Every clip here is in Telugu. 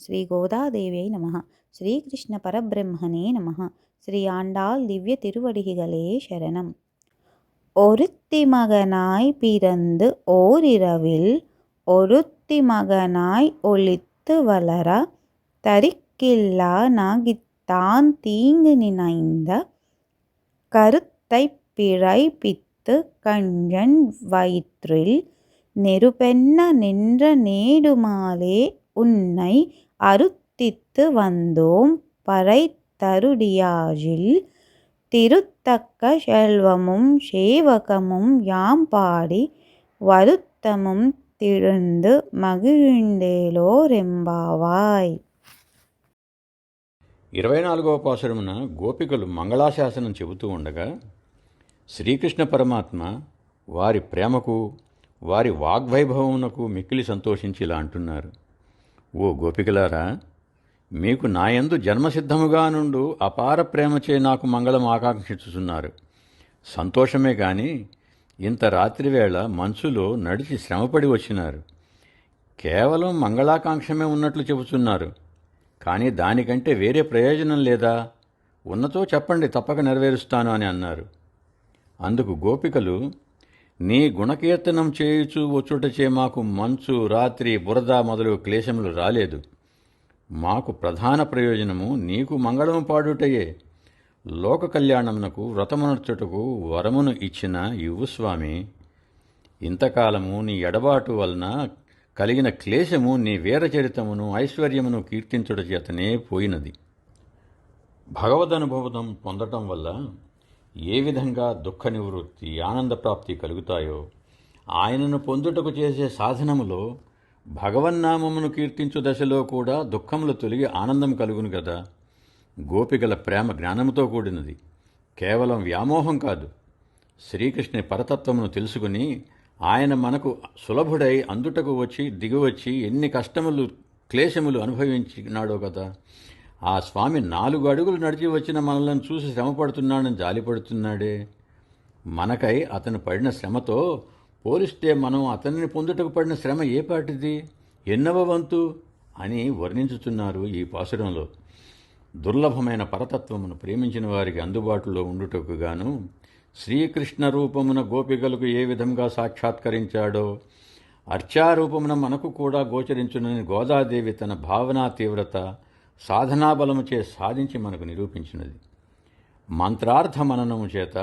శ్రీ గోదాదేవ్యై నమః. శ్రీకృష్ణ పరబ్రహ్మణే నమః. శ్రీ ஆண்டாள் திவ்ய திருவடிகளே சரணம். ஒருத்தி மகனாய் பிறந்து ஓரிரவில் ஒருத்தி மகனாய் ஒளித்து வளர தரிக்கில்லா நாகித்தான் தீங்கு நினைந்த கருத்தைப் பிழைப்பித்து கஞ்சன் வயிற்றில் நெருப்பென்ன நின்ற நேடுமாலே உன்னை அருத்தித்து வந்தோம் பறைத்தருடியாழில் திருத்தக்க செல்வமும் சேவகமும் யாம் பாடி வருத்தமும் திழுந்து మగిழ்ండేలోరెంబావాయ్. 24వ పాసురమున గోపికలు మంగళాశాసనం చెబుతూ ఉండగా శ్రీకృష్ణ పరమాత్మ వారి ప్రేమకు వారి వాగ్వైభవమునకు మిక్కిలి సంతోషించి ఇలా అంటున్నారు. ఓ గోపికలారా, మీకు నాయందు జన్మసిద్ధముగా నుండు అపార ప్రేమచే నాకు మంగళం ఆకాంక్షించుతున్నారు. సంతోషమే గాని ఇంత రాత్రివేళ మంచులో నడిచి శ్రమపడి వచ్చినారు. కేవలం మంగళాకాంక్షమే ఉన్నట్లు చెబుతున్నారు. కానీ దానికంటే వేరే ప్రయోజనం లేదా? ఉన్నతో చెప్పండి, తప్పక నెరవేరుస్తాను అని అన్నారు. అందుకు గోపికలు, నీ గుణకీర్తనం చేయుచూ వచ్చుటచే మాకు మంచు, రాత్రి, బురద మొదలు క్లేశములు రాలేదు. మాకు ప్రధాన ప్రయోజనము నీకు మంగళము పాడుటయే. లోక కళ్యాణమునకు వ్రతమునర్చుటకు వరమును ఇచ్చిన ఇవ్వు స్వామి. ఇంతకాలము నీ ఎడబాటు వలన కలిగిన క్లేశము నీ వీరచరితమును ఐశ్వర్యమును కీర్తించుట చేతనే పోయినది. భగవదనుభవం పొందటం వల్ల ఏ విధంగా దుఃఖ నివృత్తి, ఆనందప్రాప్తి కలుగుతాయో ఆయనను పొందుటకు చేసే సాధనములో భగవన్నామమును కీర్తించు దశలో కూడా దుఃఖములు తొలగి ఆనందం కలుగును కదా. గోపికల ప్రేమ జ్ఞానముతో కూడినది, కేవలం వ్యామోహం కాదు. శ్రీకృష్ణుని పరతత్వమును తెలుసుకుని ఆయన మనకు సులభుడై అందుటకు వచ్చి దిగివచ్చి ఎన్ని కష్టములు, క్లేశములు అనుభవించినాడో కదా. ఆ స్వామి 4 అడుగులు నడిచి వచ్చిన మనలను చూసి శ్రమపడుతున్నాడని జాలిపడుతున్నాడే. మనకై అతను పడిన శ్రమతో పోలిస్తే మనం అతనిని పొందుటకు పడిన శ్రమ ఏపాటిది, ఎన్నవ వంతు అని వర్ణించుతున్నారు ఈ పాసురంలో. దుర్లభమైన పరతత్వమును ప్రేమించిన వారికి అందుబాటులో ఉండుటకు గాను శ్రీకృష్ణ రూపమున గోపికలకు ఏ విధంగా సాక్షాత్కరించాడో అర్చారూపమున మనకు కూడా గోచరించునని గోదాదేవి తన భావనా తీవ్రత, సాధనాబలముచే సాధించి మనకు నిరూపించినది. మంత్రార్థ మననము చేత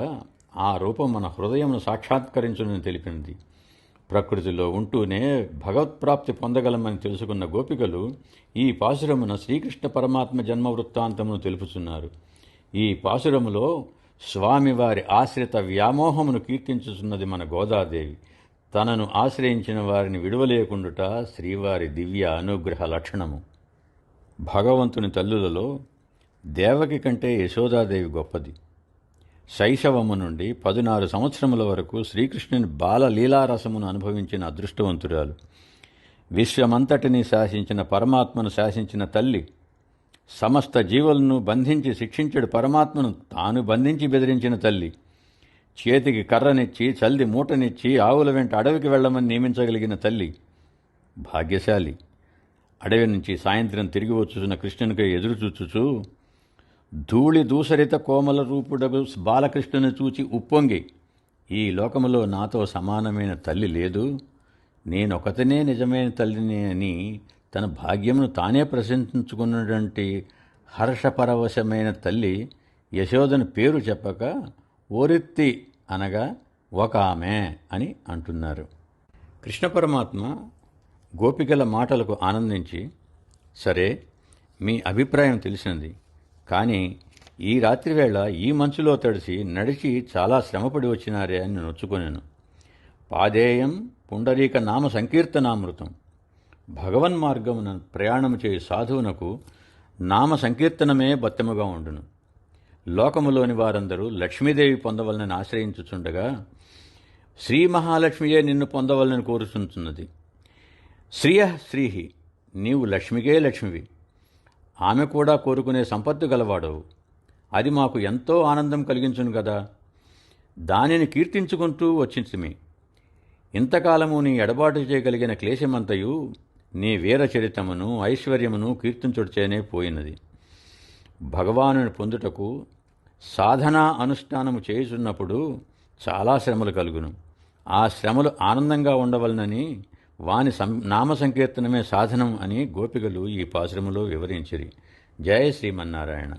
ఆ రూపం మన హృదయమును సాక్షాత్కరించునని తెలిపినది. ప్రకృతిలో ఉంటూనే భగవత్ప్రాప్తి పొందగలమని తెలుసుకున్న గోపికలు ఈ పాసురమున శ్రీకృష్ణ పరమాత్మ జన్మ వృత్తాంతమును తెలుపుతున్నారు. ఈ పాసురములో స్వామివారి ఆశ్రిత వ్యామోహమును కీర్తించుతున్నది మన గోదాదేవి. తనను ఆశ్రయించిన వారిని విడువలేకుండుట శ్రీవారి దివ్య అనుగ్రహ లక్షణము. భగవంతుని తల్లులలో దేవకి కంటే యశోదాదేవి గొప్పది. శైశవము నుండి 16 సంవత్సరముల వరకు శ్రీకృష్ణుని బాలలీలారసమును అనుభవించిన అదృష్టవంతురాలు. విశ్వమంతటినీ శాసించిన పరమాత్మను శాసించిన తల్లి. సమస్త జీవులను బంధించి శిక్షించడు పరమాత్మను తాను బంధించి బెదిరించిన తల్లి. చేతికి కర్రనిచ్చి, చల్ది మూటనిచ్చి ఆవుల వెంట అడవికి వెళ్లమని నియమించగలిగిన తల్లి. భాగ్యశాలి. అడవి నుంచి సాయంత్రం తిరిగి వచ్చుచున్న కృష్ణునికై ఎదురుచూచుచూ ధూళి దూసరిత కోమల రూపుడగు బాలకృష్ణుని చూచి ఉప్పొంగి, ఈ లోకములో నాతో సమానమైన తల్లి లేదు, నేనొకతనే నిజమైన తల్లిని అని తన భాగ్యమును తానే ప్రశంసించుకున్నటువంటి హర్షపరవశమైన తల్లి యశోదని పేరు చెప్పక ఓరిత్తి అనగా ఒక ఆమె అని అంటున్నారు. కృష్ణ పరమాత్మ గోపికల మాటలకు ఆనందించి, సరే మీ అభిప్రాయం తెలిసినది, కానీ ఈ రాత్రివేళ ఈ మంచులో తడిసి నడిచి చాలా శ్రమపడి వచ్చినారే అని నొచ్చుకొనెను. పాదేయం పుండరీక నామ సంకీర్తనామృతం. భగవన్మార్గమున ప్రయాణము చేయి సాధువునకు నామ సంకీర్తనమే బత్తెముగా ఉండును. లోకములోని వారందరూ లక్ష్మీదేవి పొందవలనని ఆశ్రయించుచుండగా శ్రీ మహాలక్ష్మియే నిన్ను పొందవలనని కోరుచుంటున్నది. శ్రియ శ్రీహి, నీవు లక్ష్మికే లక్ష్మివి. ఆమె కూడా కోరుకునే సంపత్తు గలవాడవు. అది మాకు ఎంతో ఆనందం కలిగించును కదా. దానిని కీర్తించుకుంటూ వచ్చించిమి. ఇంతకాలము నీ ఎడబాటు చేయగలిగిన క్లేశమంతయు నీ వీరచరితమును ఐశ్వర్యమును కీర్తించుటచేనే పోయినది. భగవానుని పొందుటకు సాధనా అనుష్ఠానము చేయుచున్నప్పుడు చాలా శ్రమలు కలుగును. ఆ శ్రమలు ఆనందంగా ఉండవలనని వాని నామ సంకీర్తనమే సాధనం అని గోపికలు ఈ పాశ్రములో వివరించిరి. జయ శ్రీమన్నారాయణ.